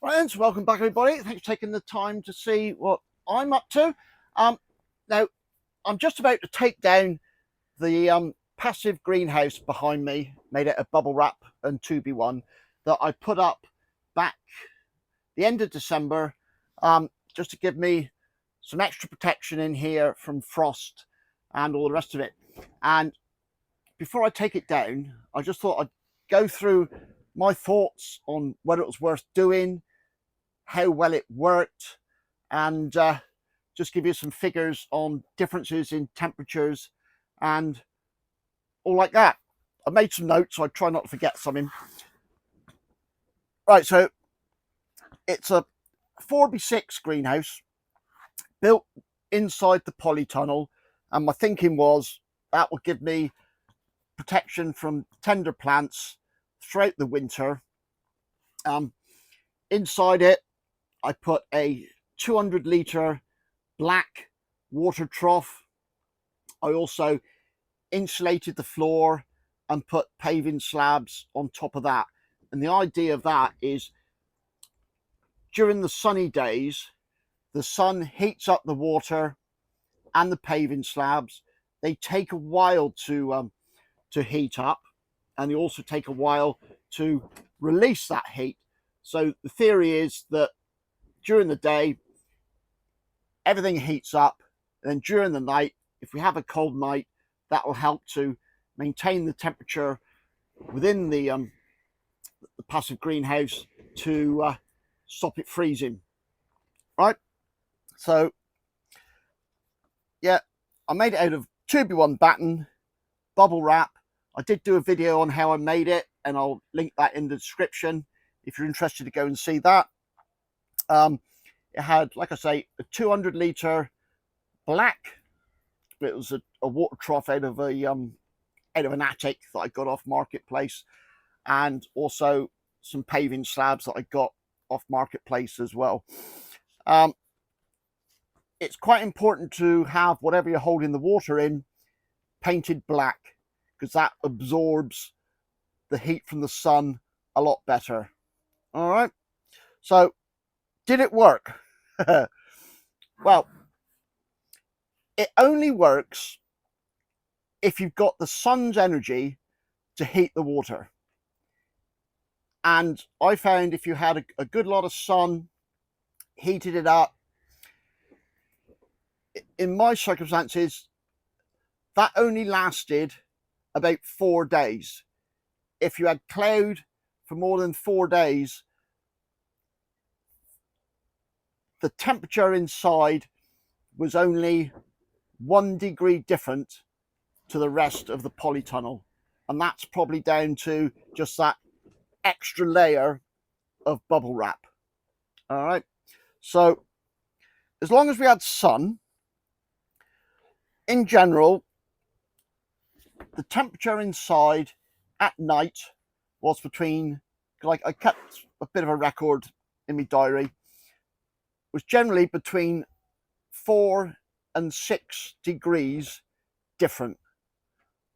Friends, welcome back everybody. Thanks for taking the time to see what I'm up to. Now, I'm just about to take down the passive greenhouse behind me, made out of bubble wrap and 2B1, that I put up back the end of December, just to give me some extra protection in here from frost and all the rest of it. And before I take it down, I just thought I'd go through my thoughts on whether it was worth doing, how well it worked, and just give you some figures on differences in temperatures and all like that. I made some notes, so I try not to forget something. Right, so it's a 4x6 greenhouse built inside the polytunnel, and my thinking was that would give me protection from tender plants throughout the winter. Inside it, I put a 200-litre black water trough. I also insulated the floor and put paving slabs on top of that. And the idea of that is during the sunny days, the sun heats up the water and the paving slabs. They take a while to heat up, and they also take a while to release that heat. So the theory is that during the day, everything heats up, and then during the night, if we have a cold night, that will help to maintain the temperature within the passive greenhouse to stop it freezing. Right, so yeah, I made it out of 2B1 batten, bubble wrap. I did do a video on how I made it, and I'll link that in the description if you're interested to go and see that. It had, like I say, a 200-litre black. It was a water trough out of an attic that I got off Marketplace, and also some paving slabs that I got off Marketplace as well. It's quite important to have whatever you're holding the water in painted black, because that absorbs the heat from the sun a lot better. All right, so did it work? Well, it only works if you've got the sun's energy to heat the water. And I found if you had a good lot of sun, heated it up, in my circumstances, that only lasted about 4 days. If you had cloud for more than 4 days, the temperature inside was only 1 degree different to the rest of the polytunnel. And that's probably down to just that extra layer of bubble wrap. All right. So as long as we had sun, in general, the temperature inside at night was between, like I kept a bit of a record in my diary, was generally between 4 and 6 degrees different.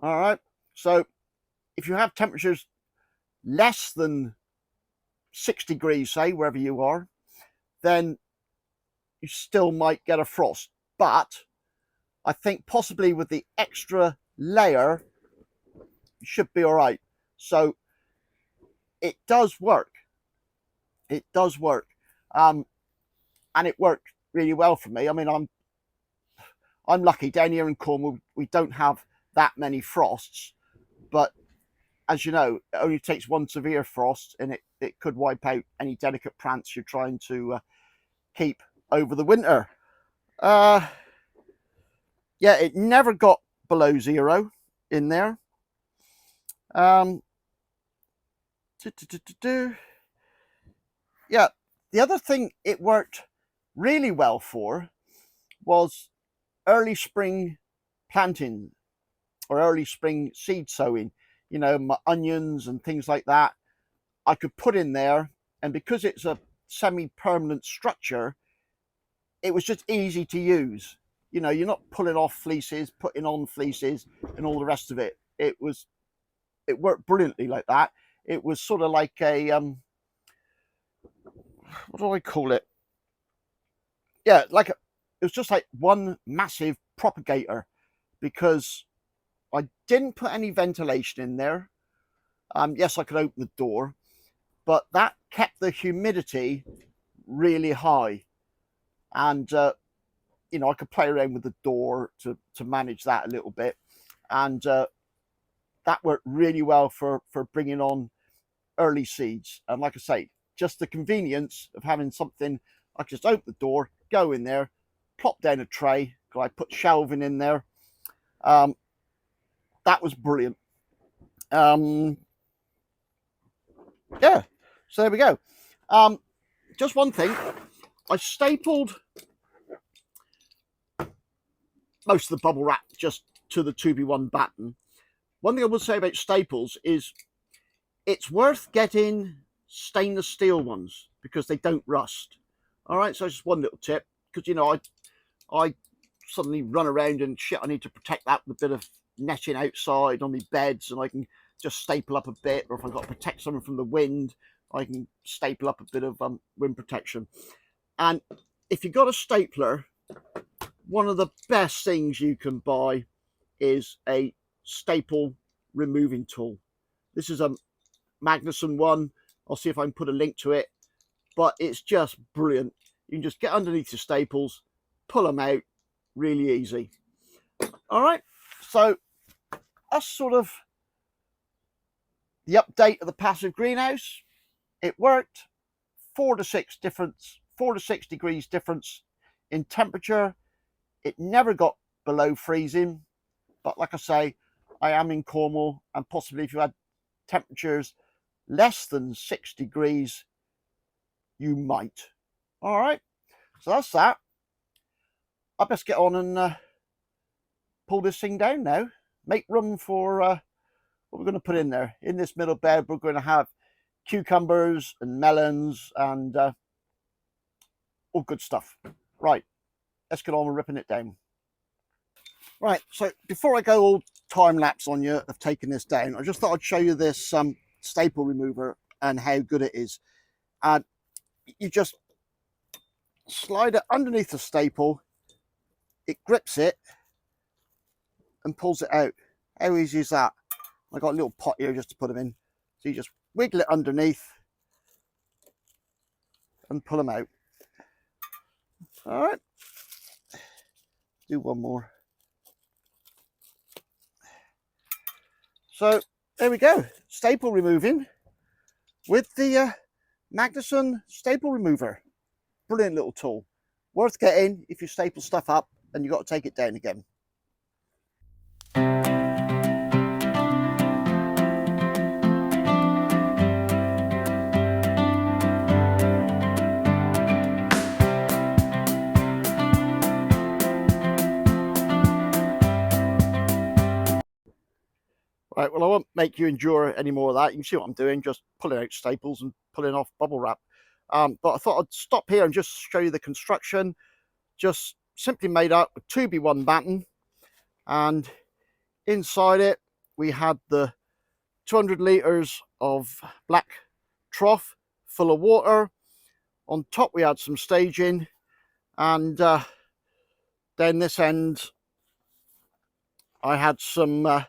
All right, so if you have temperatures less than 6 degrees, say, wherever you are, then you still might get a frost. But I think possibly with the extra layer, you should be all right. So it does work. It does work. And it worked really well for me. I mean, I'm lucky. Down here in Cornwall, we don't have that many frosts, but as you know, it only takes one severe frost and it could wipe out any delicate plants you're trying to keep over the winter. Yeah, it never got below 0 in there. Yeah, the other thing it worked really well for was early spring planting or early spring seed sowing. You know, my onions and things like that, I could put in there, and because it's a semi-permanent structure, it was just easy to use. You know, you're not pulling off fleeces, putting on fleeces, and all the rest of it. It worked brilliantly like that. It was sort of like a what do I call it? Yeah, like it was just like one massive propagator, because I didn't put any ventilation in there. Yes, I could open the door, but that kept the humidity really high. And you know, I could play around with the door to manage that a little bit, and that worked really well for bringing on early seeds. And like I say, just the convenience of having something, I could just open the door, go in there, plop down a tray, because I put shelving in there. That was brilliant. Yeah, so there we go. Just one thing, I stapled most of the bubble wrap just to the 2B1 batten. One thing I would say about staples is it's worth getting stainless steel ones because they don't rust. All right, so just one little tip, because you know I suddenly run around and shit, I need to protect that with a bit of netting outside on my beds, and I can just staple up a bit, or if I've got to protect something from the wind, I can staple up a bit of wind protection. And if you've got a stapler, one of the best things you can buy is a staple removing tool. This is a Magnusson one. I'll see if I can put a link to it, but it's just brilliant. You can just get underneath your staples, pull them out, really easy. All right, so that's sort of the update of the passive greenhouse. It worked. 4 to 6 degrees difference in temperature. It never got below freezing, but like I say, I am in Cornwall, and possibly if you had temperatures less than 6 degrees, you might. All right, so that's that. I best get on and pull this thing down now. Make room for what we're going to put in there. In this middle bed, we're going to have cucumbers and melons and all good stuff. Right, let's get on with ripping it down. Right, so before I go all time lapse on you of taking this down, I just thought I'd show you this staple remover and how good it is. And you just slide it underneath the staple, it grips it and pulls it out. How easy is that? I got a little pot here just to put them in. So you just wiggle it underneath and pull them out. All right, do one more. So there we go, staple removing with the Magnusson staple remover. Brilliant little tool, worth getting if you staple stuff up and you've got to take it down again. Right, well, I won't make you endure any more of that. You can see what I'm doing, just pulling out staples and pulling off bubble wrap. But I thought I'd stop here and just show you the construction. Just simply made up with 2B1 batten, and inside it we had the 200 litres of black trough full of water. On top we had some staging, and then this end I had some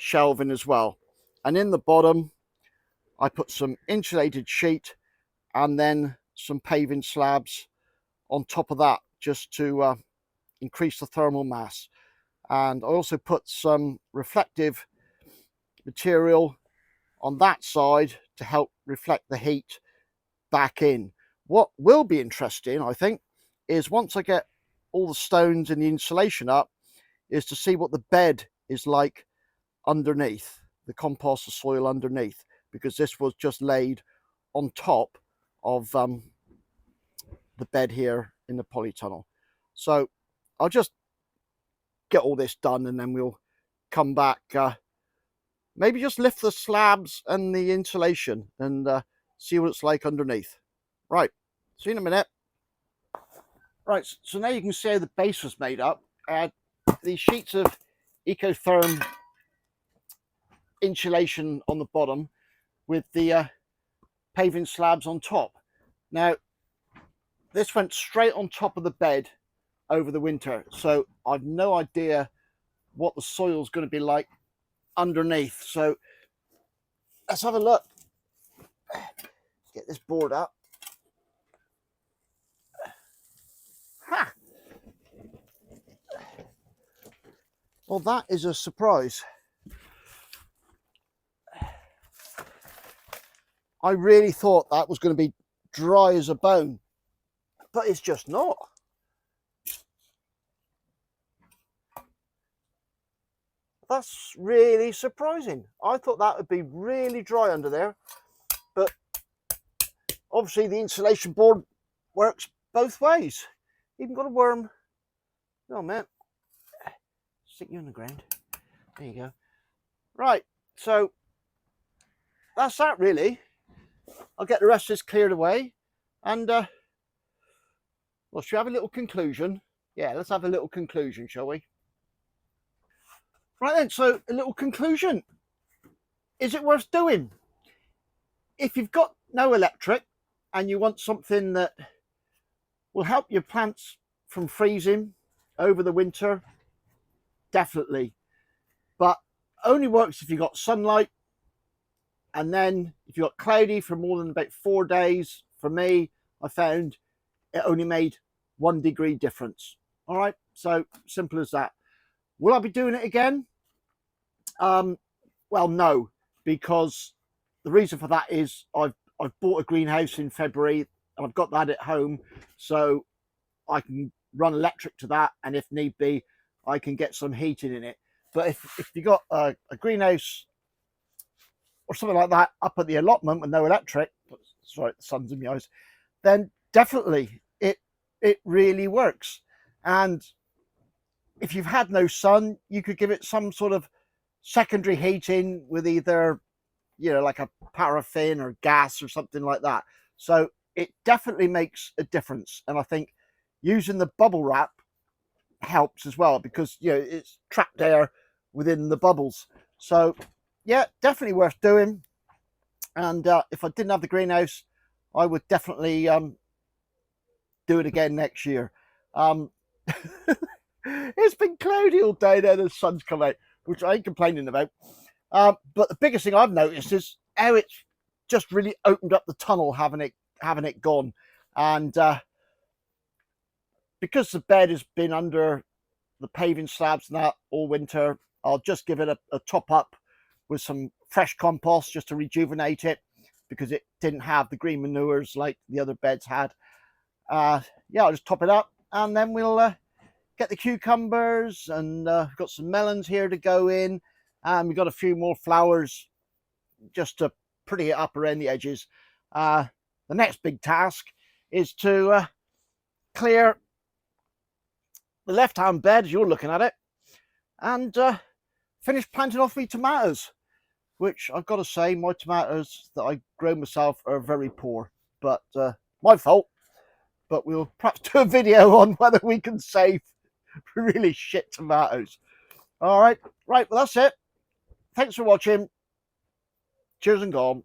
shelving as well, and in the bottom I put some insulated sheet and then some paving slabs on top of that, just to increase the thermal mass. And I also put some reflective material on that side to help reflect the heat back in. What will be interesting, I think, is once I get all the stones and the insulation up, is to see what the bed is like underneath, the compost, the soil underneath, because this was just laid on top of the bed here in the polytunnel. So I'll just get all this done and then we'll come back, maybe just lift the slabs and the insulation and see what it's like underneath. Right, see you in a minute. Right, so now you can see how the base was made up. These sheets of Ecotherm insulation on the bottom with the paving slabs on top. Now, this went straight on top of the bed over the winter, so I've no idea what the soil's going to be like underneath. So let's have a look. Get this board up. Ha! Well, that is a surprise. I really thought that was going to be dry as a bone, but it's just not. That's really surprising. I thought that would be really dry under there, but obviously the insulation board works both ways. Even got a worm. Oh man, stick you on the ground. There you go. Right, so that's that really. I'll get the rest of this cleared away, and well, should we have a little conclusion? Yeah, let's have a little conclusion, shall we? Right then, so a little conclusion. Is it worth doing? If you've got no electric and you want something that will help your plants from freezing over the winter, definitely. But only works if you've got sunlight, and then if you've got cloudy for more than about 4 days. For me, I found it only made 1 degree difference. All right, so simple as that. Will I be doing it again? Well, no, because the reason for that is I've bought a greenhouse in February and I've got that at home, so I can run electric to that, and if need be, I can get some heating in it. But if you got a greenhouse or something like that up at the allotment with no electric, sorry, the sun's in my eyes, then definitely it really works. And if you've had no sun, you could give it some sort of secondary heating with either, you know, like a paraffin or gas or something like that. So it definitely makes a difference. And I think using the bubble wrap helps as well, because, you know, it's trapped air within the bubbles. So yeah, definitely worth doing. And if I didn't have the greenhouse, I would definitely do it again next year. It's been cloudy all day now, the sun's come out, which I ain't complaining about. But the biggest thing I've noticed is how it's just really opened up the tunnel having it gone. And because the bed has been under the paving slabs and that all winter, I'll just give it a top up with some fresh compost just to rejuvenate it, because it didn't have the green manures like the other beds had. Yeah, I'll just top it up, and then we'll get the cucumbers, and we've got some melons here to go in, and we've got a few more flowers just to pretty it up around the edges. The next big task is to clear the left-hand bed as you're looking at it, and finish planting off my tomatoes, which I've got to say, my tomatoes that I grow myself are very poor, but my fault. But we'll perhaps do a video on whether we can save really shit tomatoes. All right, well, that's it. Thanks for watching. Cheers and gone.